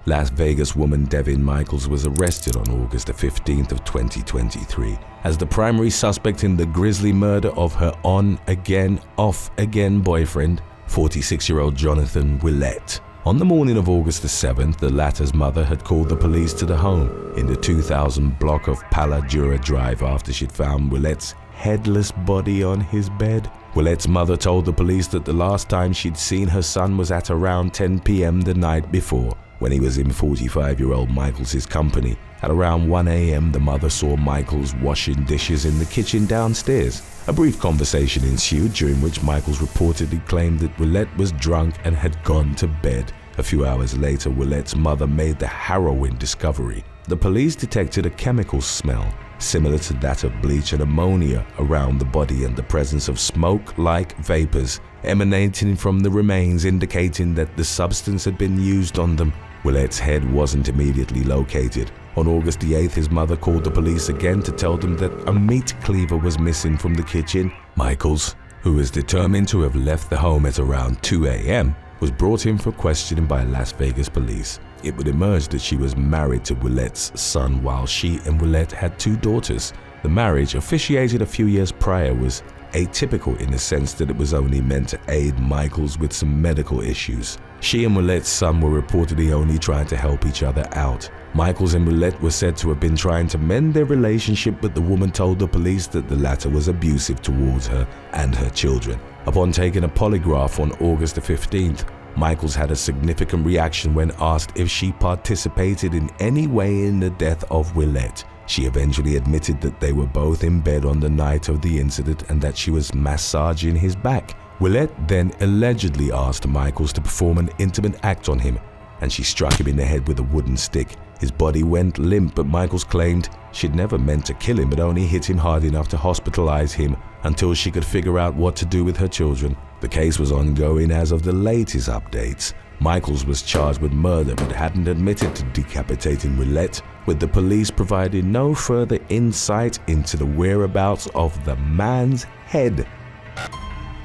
Las Vegas woman Devin Michaels was arrested on August 15th of 2023 as the primary suspect in the grisly murder of her on-again, off-again boyfriend, 46-year-old Jonathan Willette. On the morning of August 7th, the latter's mother had called the police to the home in the 2000 block of Pala Dura Drive after she'd found Willette's headless body on his bed. Willette's mother told the police that the last time she'd seen her son was at around 10 p.m. the night before, when he was in 45-year-old Michaels' company. At around 1 a.m., the mother saw Michaels washing dishes in the kitchen downstairs. A brief conversation ensued, during which Michaels reportedly claimed that Willette was drunk and had gone to bed. A few hours later, Willette's mother made the harrowing discovery. The police detected a chemical smell similar to that of bleach and ammonia around the body, and the presence of smoke-like vapors emanating from the remains, indicating that the substance had been used on them. Willette's head wasn't immediately located. On August 8th, his mother called the police again to tell them that a meat cleaver was missing from the kitchen. Michaels, who was determined to have left the home at around 2 a.m., was brought in for questioning by Las Vegas police. It would emerge that she was married to Willette's son while she and Willette had 2 daughters. The marriage, officiated a few years prior, was atypical in the sense that it was only meant to aid Michaels with some medical issues. She and Willette's son were reportedly only trying to help each other out. Michaels and Willette were said to have been trying to mend their relationship, but the woman told the police that the latter was abusive towards her and her children. Upon taking a polygraph on August 15th, Michaels had a significant reaction when asked if she participated in any way in the death of Willette. She eventually admitted that they were both in bed on the night of the incident and that she was massaging his back. Willette then allegedly asked Michaels to perform an intimate act on him, and she struck him in the head with a wooden stick. His body went limp, but Michaels claimed she'd never meant to kill him, but only hit him hard enough to hospitalize him until she could figure out what to do with her children. The case was ongoing as of the latest updates. Michaels was charged with murder but hadn't admitted to decapitating Willette, with the police providing no further insight into the whereabouts of the man's head.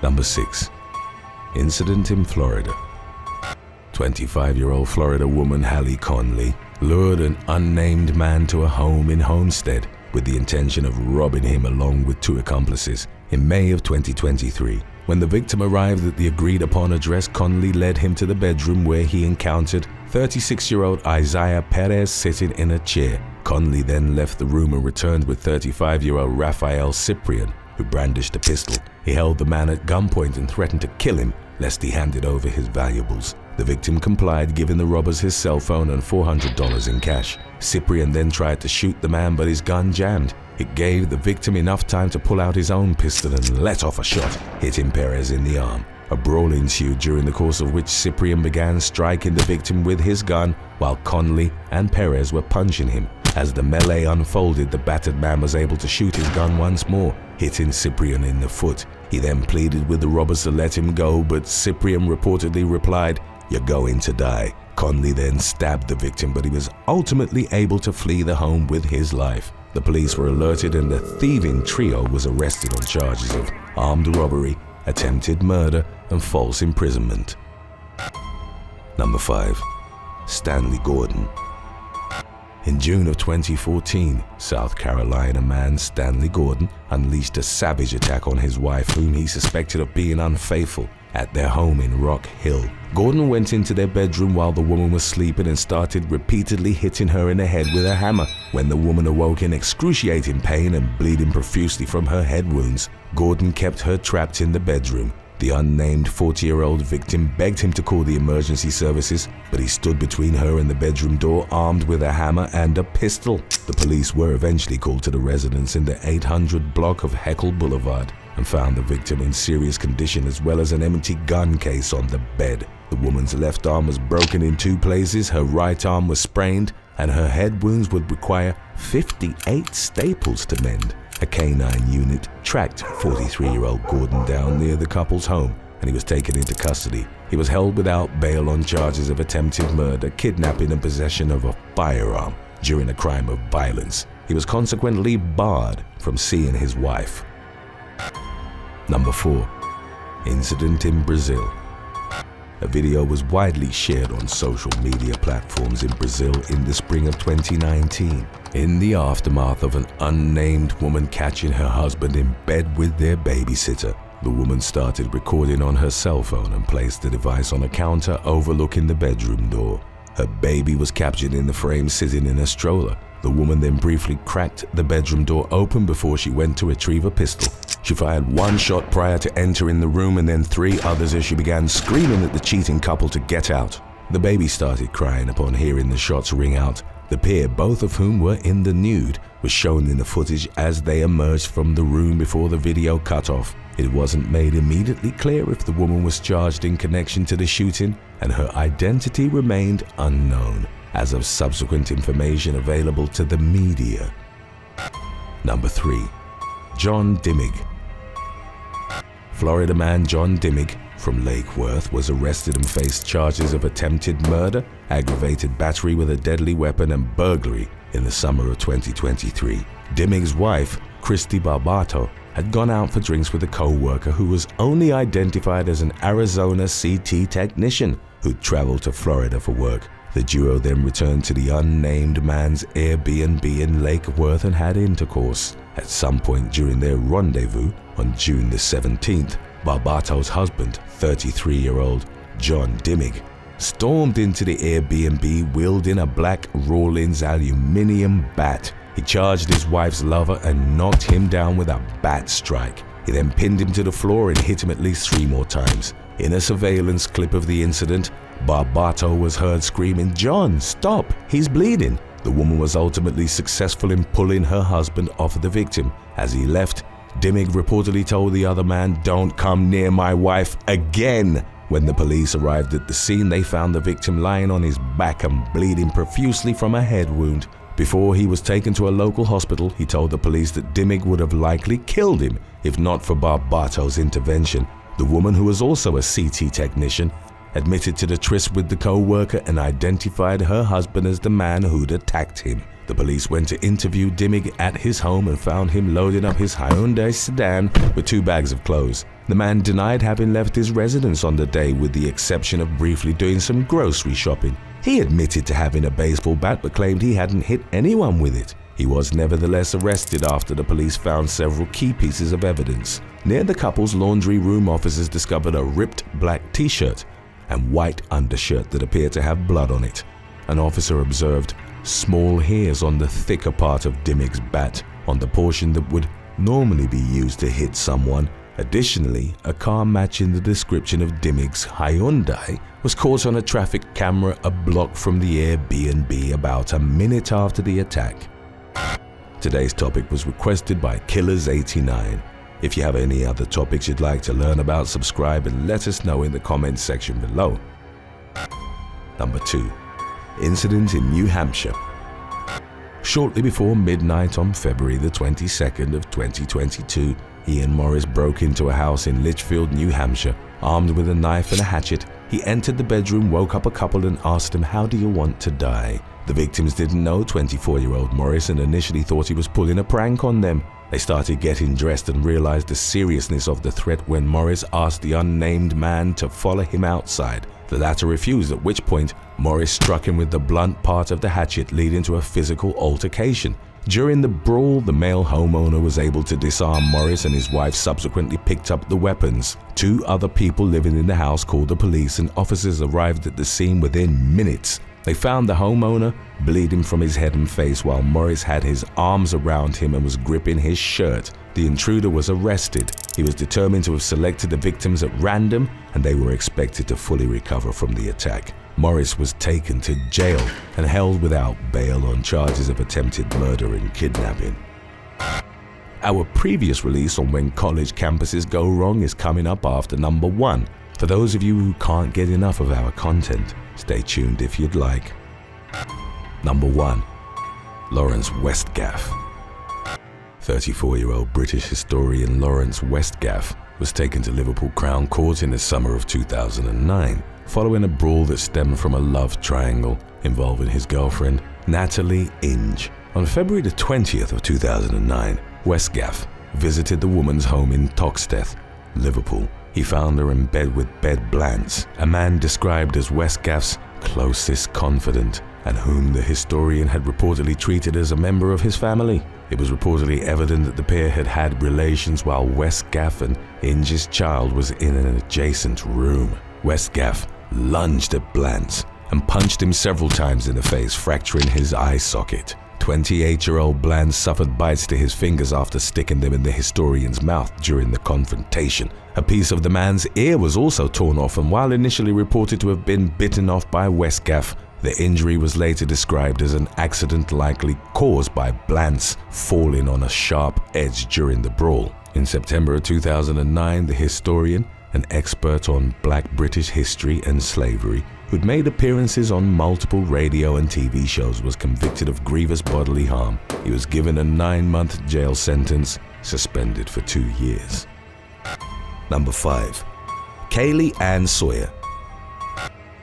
Number 6. Incident in Florida. 25-year-old Florida woman Hallie Conley lured an unnamed man to a home in Homestead with the intention of robbing him along with 2 accomplices in May of 2023. When the victim arrived at the agreed-upon address, Conley led him to the bedroom where he encountered 36-year-old Isaiah Perez sitting in a chair. Conley then left the room and returned with 35-year-old Rafael Cyprian, who brandished a pistol. He held the man at gunpoint and threatened to kill him lest he handed over his valuables. The victim complied, giving the robbers his cell phone and $400 in cash. Cyprian then tried to shoot the man, but his gun jammed. It gave the victim enough time to pull out his own pistol and let off a shot, hitting Perez in the arm. A brawl ensued, during the course of which Cyprian began striking the victim with his gun while Conley and Perez were punching him. As the melee unfolded, the battered man was able to shoot his gun once more, hitting Cyprian in the foot. He then pleaded with the robbers to let him go, but Cyprian reportedly replied, "You're going to die." Conley then stabbed the victim, but he was ultimately able to flee the home with his life. The police were alerted and the thieving trio was arrested on charges of armed robbery, attempted murder, and false imprisonment. Number 5. Stanley Gordon. In June of 2014, South Carolina man Stanley Gordon unleashed a savage attack on his wife, whom he suspected of being unfaithful, at their home in Rock Hill. Gordon went into their bedroom while the woman was sleeping and started repeatedly hitting her in the head with a hammer. When the woman awoke in excruciating pain and bleeding profusely from her head wounds, Gordon kept her trapped in the bedroom. The unnamed 40-year-old victim begged him to call the emergency services, but he stood between her and the bedroom door, armed with a hammer and a pistol. The police were eventually called to the residence in the 800 block of Heckle Boulevard and found the victim in serious condition, as well as an empty gun case on the bed. The woman's left arm was broken in 2 places, her right arm was sprained, and her head wounds would require 58 staples to mend. A canine unit tracked 43-year-old Gordon down near the couple's home, and he was taken into custody. He was held without bail on charges of attempted murder, kidnapping, and possession of a firearm during a crime of violence. He was consequently barred from seeing his wife. Number 4. Incident in Brazil. A video was widely shared on social media platforms in Brazil in the spring of 2019. In the aftermath of an unnamed woman catching her husband in bed with their babysitter, the woman started recording on her cell phone and placed the device on a counter overlooking the bedroom door. Her baby was captured in the frame sitting in a stroller. The woman then briefly cracked the bedroom door open before she went to retrieve a pistol. She fired one shot prior to entering the room and then 3 others as she began screaming at the cheating couple to get out. The baby started crying upon hearing the shots ring out. The pair, both of whom were in the nude, was shown in the footage as they emerged from the room before the video cut off. It wasn't made immediately clear if the woman was charged in connection to the shooting, and her identity remained unknown as of subsequent information available to the media. Number 3. John Dimmig. Florida man John Dimmig from Lake Worth was arrested and faced charges of attempted murder, aggravated battery with a deadly weapon, and burglary in the summer of 2023. Dimmig's wife, Christy Barbato, had gone out for drinks with a co-worker who was only identified as an Arizona CT technician who'd traveled to Florida for work. The duo then returned to the unnamed man's Airbnb in Lake Worth and had intercourse. At some point during their rendezvous on June the 17th, Barbato's husband, 33-year-old John Dimmig, stormed into the Airbnb wielding a black Rawlins aluminum bat. He charged his wife's lover and knocked him down with a bat strike. He then pinned him to the floor and hit him at least 3 more times. In a surveillance clip of the incident, Barbato was heard screaming, "John, stop, he's bleeding." The woman was ultimately successful in pulling her husband off the victim. As he left, Dimmig reportedly told the other man, "Don't come near my wife again." When the police arrived at the scene, they found the victim lying on his back and bleeding profusely from a head wound. Before he was taken to a local hospital, he told the police that Dimmig would have likely killed him if not for Barbato's intervention. The woman, who was also a CT technician, admitted to the tryst with the co-worker and identified her husband as the man who'd attacked him. The police went to interview Dimmig at his home and found him loading up his Hyundai sedan with 2 bags of clothes. The man denied having left his residence on the day, with the exception of briefly doing some grocery shopping. He admitted to having a baseball bat but claimed he hadn't hit anyone with it. He was nevertheless arrested after the police found several key pieces of evidence. Near the couple's laundry room, officers discovered a ripped black t-shirt and white undershirt that appeared to have blood on it. An officer observed small hairs on the thicker part of Dimmig's bat, on the portion that would normally be used to hit someone. Additionally, a car matching the description of Dimmig's Hyundai was caught on a traffic camera a block from the Airbnb about a minute after the attack. Today's topic was requested by Killers89. If you have any other topics you'd like to learn about, subscribe and let us know in the comments section below. Number 2. Incident in New Hampshire. Shortly before midnight on February the 22nd of 2022, Ian Morris broke into a house in Litchfield, New Hampshire. Armed with a knife and a hatchet, he entered the bedroom, woke up a couple and asked them, "How do you want to die?" The victims didn't know 24-year-old Morris and initially thought he was pulling a prank on them. They started getting dressed and realized the seriousness of the threat when Morris asked the unnamed man to follow him outside. The latter refused, at which point Morris struck him with the blunt part of the hatchet, leading to a physical altercation. During the brawl, the male homeowner was able to disarm Morris and his wife subsequently picked up the weapons. 2 other people living in the house called the police and officers arrived at the scene within minutes. They found the homeowner bleeding from his head and face while Morris had his arms around him and was gripping his shirt. The intruder was arrested. He was determined to have selected the victims at random and they were expected to fully recover from the attack. Morris was taken to jail and held without bail on charges of attempted murder and kidnapping. Our previous release on when college campuses go wrong is coming up after number 1. For those of you who can't get enough of our content, stay tuned if you'd like. Number 1. Laurence Westgaph. 34-year-old British historian Laurence Westgaph was taken to Liverpool Crown Court in the summer of 2009 following a brawl that stemmed from a love triangle involving his girlfriend Natalie Inge. On February the 20th of 2009, Westgaph visited the woman's home in Toxteth, Liverpool. He found her in bed with Bed Blantz, a man described as Westgaph's closest confidant, and whom the historian had reportedly treated as a member of his family. It was reportedly evident that the pair had had relations while Westgaph and Inge's child was in an adjacent room. Westgaph lunged at Blantz and punched him several times in the face, fracturing his eye socket. 28-year-old Blantz suffered bites to his fingers after sticking them in the historian's mouth during the confrontation. A piece of the man's ear was also torn off, and while initially reported to have been bitten off by Westgaph, the injury was later described as an accident likely caused by Blantz falling on a sharp edge during the brawl. In September of 2009, the historian, an expert on Black British history and slavery, who'd made appearances on multiple radio and TV shows, was convicted of grievous bodily harm. He was given a 9-month jail sentence, suspended for 2 years. Number 5. Kaylee Ann Sawyer.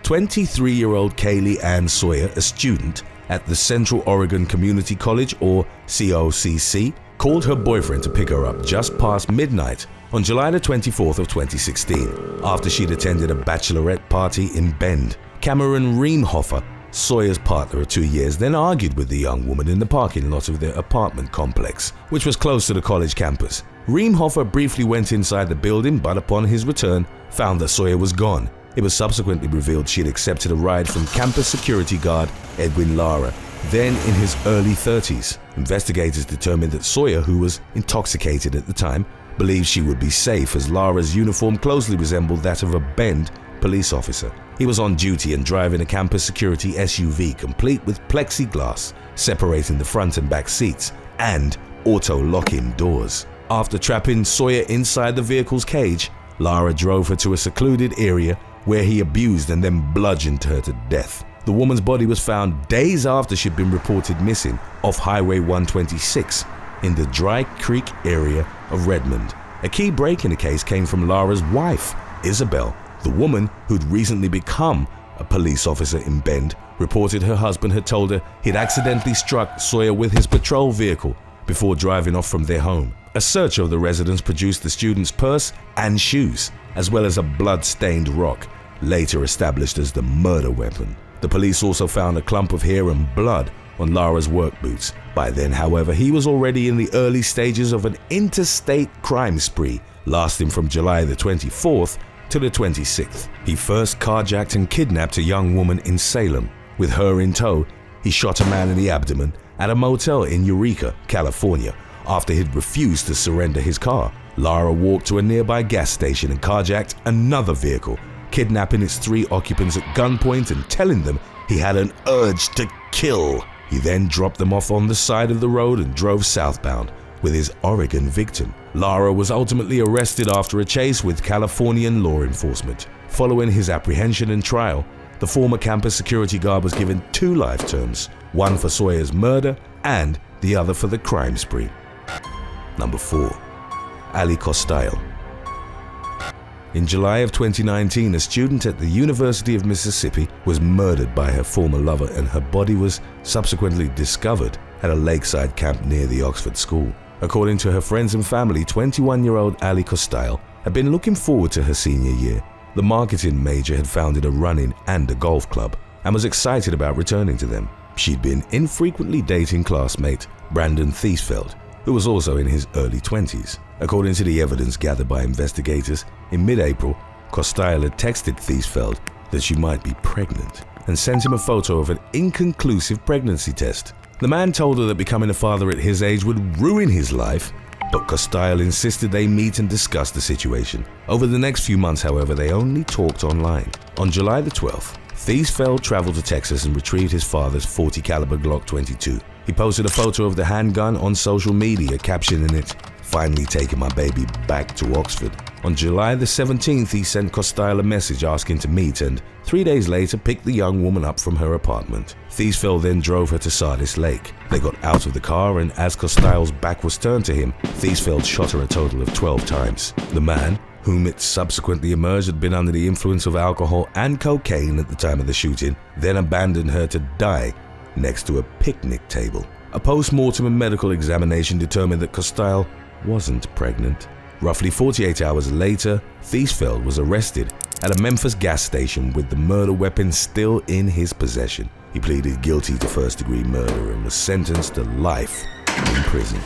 23-year-old Kaylee Ann Sawyer, a student at the Central Oregon Community College, or COCC, called her boyfriend to pick her up just past midnight on July the 24th of 2016, after she'd attended a bachelorette party in Bend. Cameron Reimhofer, Sawyer's partner of 2 years, then argued with the young woman in the parking lot of their apartment complex, which was close to the college campus. Reimhofer briefly went inside the building, but upon his return, found that Sawyer was gone. It was subsequently revealed she'd accepted a ride from campus security guard Edwin Lara, then in his early 30s. Investigators determined that Sawyer, who was intoxicated at the time, believed she would be safe as Lara's uniform closely resembled that of a Bend police officer. He was on duty and driving a campus security SUV complete with plexiglass separating the front and back seats and auto lock-in doors. After trapping Sawyer inside the vehicle's cage, Lara drove her to a secluded area where he abused and then bludgeoned her to death. The woman's body was found days after she'd been reported missing off Highway 126 in the Dry Creek area of Redmond. A key break in the case came from Lara's wife, Isabel. The woman, who'd recently become a police officer in Bend, reported her husband had told her he'd accidentally struck Sawyer with his patrol vehicle before driving off from their home. A search of the residence produced the student's purse and shoes, as well as a blood-stained rock, later established as the murder weapon. The police also found a clump of hair and blood on Lara's work boots. By then, however, he was already in the early stages of an interstate crime spree lasting from July the 24th to the 26th. He first carjacked and kidnapped a young woman in Salem. With her in tow, he shot a man in the abdomen at a motel in Eureka, California, after he'd refused to surrender his car. Lara walked to a nearby gas station and carjacked another vehicle, kidnapping its 3 occupants at gunpoint and telling them he had an urge to kill. He then dropped them off on the side of the road and drove southbound with his Oregon victim. Lara was ultimately arrested after a chase with Californian law enforcement. Following his apprehension and trial, the former campus security guard was given 2 life terms, one for Sawyer's murder and the other for the crime spree. Number 4. Ali Kostial. In July of 2019, a student at the University of Mississippi was murdered by her former lover, and her body was subsequently discovered at a lakeside camp near the Oxford school. According to her friends and family, 21-year-old Ali Kostial had been looking forward to her senior year. The marketing major had founded a running and a golf club and was excited about returning to them. She'd been infrequently dating classmate Brandon Thiesfeld, who was also in his early 20s. According to the evidence gathered by investigators, in mid-April, Kostial had texted Thiesfeld that she might be pregnant and sent him a photo of an inconclusive pregnancy test. The man told her that becoming a father at his age would ruin his life, but Kostial insisted they meet and discuss the situation. Over the next few months, however, they only talked online. On July the 12th, Thiesfeld traveled to Texas and retrieved his father's .40 caliber Glock 22. He posted a photo of the handgun on social media, captioning it, "Finally taking my baby back to Oxford." On July the 17th, he sent Kostial a message asking to meet and 3 days later picked the young woman up from her apartment. Thiesfeld then drove her to Sardis Lake. They got out of the car, and as Kostial's back was turned to him, Thiesfeld shot her a total of 12 times. The man, whom it subsequently emerged had been under the influence of alcohol and cocaine at the time of the shooting, then abandoned her to die next to a picnic table. A post-mortem and medical examination determined that Kostial wasn't pregnant. Roughly 48 hours later, Thiesfeld was arrested at a Memphis gas station with the murder weapon still in his possession. He pleaded guilty to first-degree murder and was sentenced to life in prison.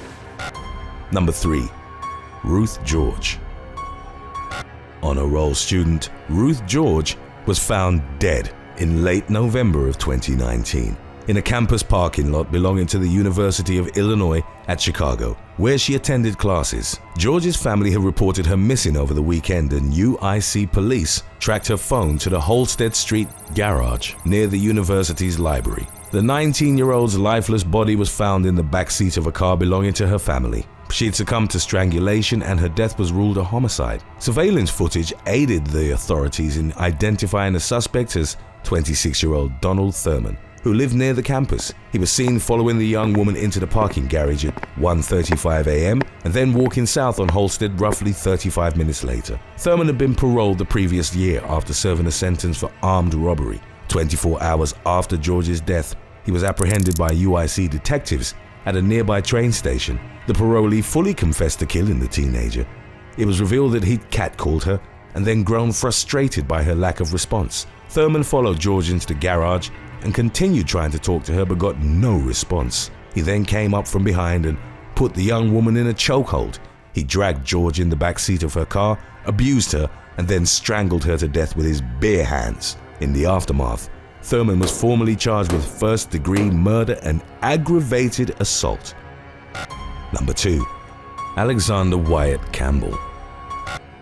Number 3. Ruth George. Honor roll student Ruth George was found dead in late November of 2019 in a campus parking lot belonging to the University of Illinois at Chicago, where she attended classes. George's family had reported her missing over the weekend, and UIC police tracked her phone to the Holstead Street garage near the university's library. The 19-year-old's lifeless body was found in the backseat of a car belonging to her family. She had succumbed to strangulation and her death was ruled a homicide. Surveillance footage aided the authorities in identifying the suspect as 26-year-old Donald Thurman, who lived near the campus. He was seen following the young woman into the parking garage at 1:35 a.m. and then walking south on Holstead roughly 35 minutes later. Thurman had been paroled the previous year after serving a sentence for armed robbery. 24 hours after George's death, he was apprehended by UIC detectives at a nearby train station. The parolee fully confessed to killing the teenager. It was revealed that he'd catcalled her and then grown frustrated by her lack of response. Thurman followed George into the garage and continued trying to talk to her but got no response. He then came up from behind and put the young woman in a chokehold. He dragged George in the back seat of her car, abused her, and then strangled her to death with his bare hands. In the aftermath, Thurman was formally charged with first-degree murder and aggravated assault. Number 2. Alexander Wyatt Campbell.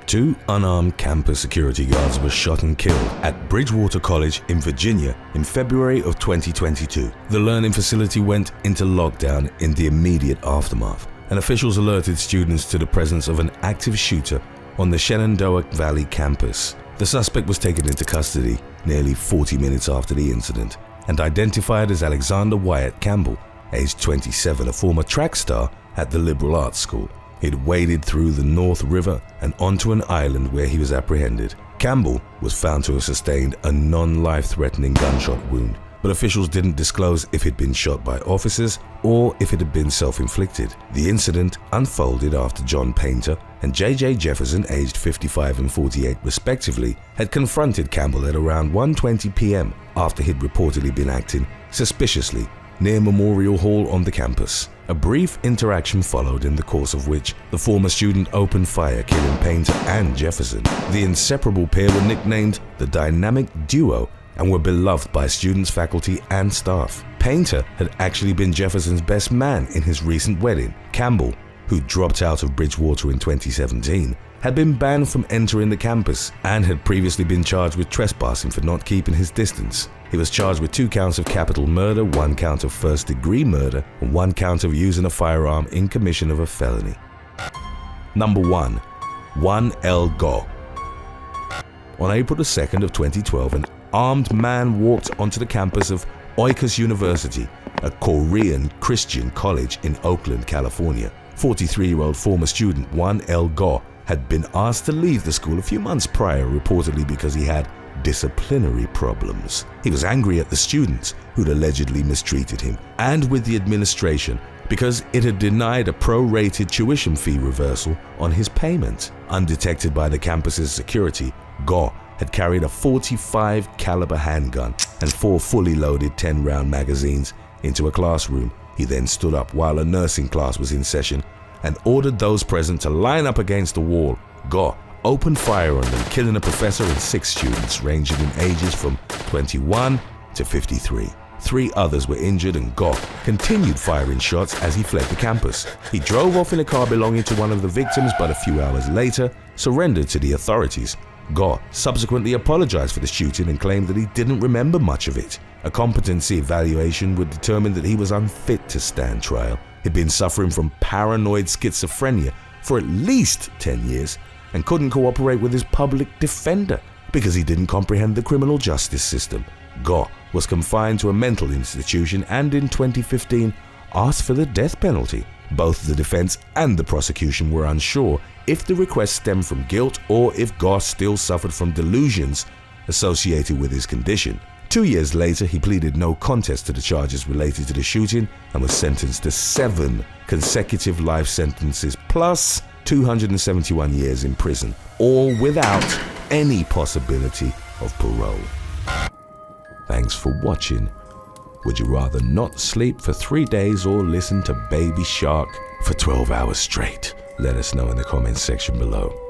2 unarmed campus security guards were shot and killed at Bridgewater College in Virginia in February of 2022. The learning facility went into lockdown in the immediate aftermath, and officials alerted students to the presence of an active shooter on the Shenandoah Valley campus. The suspect was taken into custody nearly 40 minutes after the incident and identified as Alexander Wyatt Campbell, aged 27, a former track star at the liberal arts school. He'd waded through the North River and onto an island where he was apprehended. Campbell was found to have sustained a non-life-threatening gunshot wound, but officials didn't disclose if he'd been shot by officers or if it had been self-inflicted. The incident unfolded after John Painter and J.J. Jefferson, aged 55 and 48 respectively, had confronted Campbell at around 1:20 p.m. after he'd reportedly been acting suspiciously near Memorial Hall on the campus. A brief interaction followed, in the course of which the former student opened fire, killing Painter and Jefferson. The inseparable pair were nicknamed the Dynamic Duo and were beloved by students, faculty, and staff. Painter had actually been Jefferson's best man in his recent wedding. Campbell, who dropped out of Bridgewater in 2017, had been banned from entering the campus and had previously been charged with trespassing for not keeping his distance. He was charged with 2 counts of capital murder, 1 count of first-degree murder, and 1 count of using a firearm in commission of a felony. Number 1. 1L Go. On April 2nd of 2012, an armed man walked onto the campus of Oikos University, a Korean Christian college in Oakland, California. 43-year-old former student 1L Go had been asked to leave the school a few months prior, reportedly because he had disciplinary problems. He was angry at the students who'd allegedly mistreated him and with the administration because it had denied a prorated tuition fee reversal on his payment. Undetected by the campus's security, Go had carried a .45 caliber handgun and 4 fully loaded 10-round magazines into a classroom. He then stood up while a nursing class was in session and ordered those present to line up against the wall. Go opened fire on them, killing a professor and 6 students ranging in ages from 21 to 53. 3 others were injured, and Go continued firing shots as he fled the campus. He drove off in a car belonging to one of the victims, but a few hours later surrendered to the authorities. Go subsequently apologized for the shooting and claimed that he didn't remember much of it. A competency evaluation would determine that he was unfit to stand trial. He'd been suffering from paranoid schizophrenia for at least 10 years and couldn't cooperate with his public defender because he didn't comprehend the criminal justice system. Go was confined to a mental institution and in 2015 asked for the death penalty. Both the defense and the prosecution were unsure if the request stemmed from guilt or if Go still suffered from delusions associated with his condition. 2 years later, he pleaded no contest to the charges related to the shooting and was sentenced to 7 consecutive life sentences plus 271 years in prison, all without any possibility of parole. Thanks for watching. Would you rather not sleep for 3 days or listen to Baby Shark for 12 hours straight? Let us know in the comments section below.